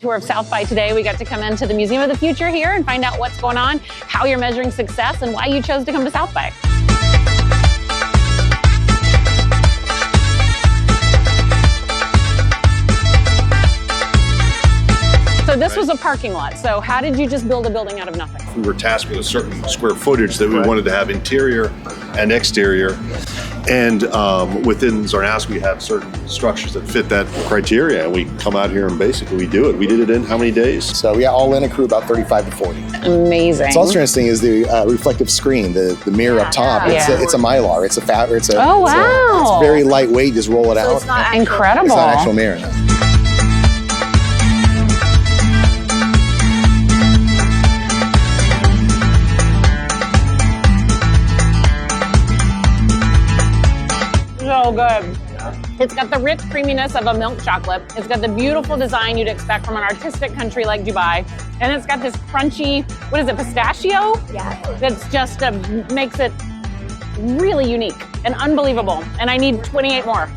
tour of South by today. We got to come into the Museum of the Future here and find out what's going on, how you're measuring success, and why you chose to come to South by. So this was a parking lot. So how did you just build a building out of nothing? We were tasked with a certain square footage that we wanted to have interior and exterior. And within Czarnowski, we have certain structures that fit that criteria. And we come out here and basically we do it. We did it in how many days? So we got all in a crew about 35 to 40. Amazing. What's also interesting is the reflective screen, the mirror up top. Yeah. It's a Mylar. It's a Oh, wow. It's very lightweight. Just roll it out. It's not incredible. It's not an actual mirror. No. So good. It's got the rich creaminess of a milk chocolate. It's got the beautiful design you'd expect from an artistic country like Dubai. And it's got this crunchy, what is it, pistachio? Yeah. That's just makes it really unique and unbelievable. And I need 28 more.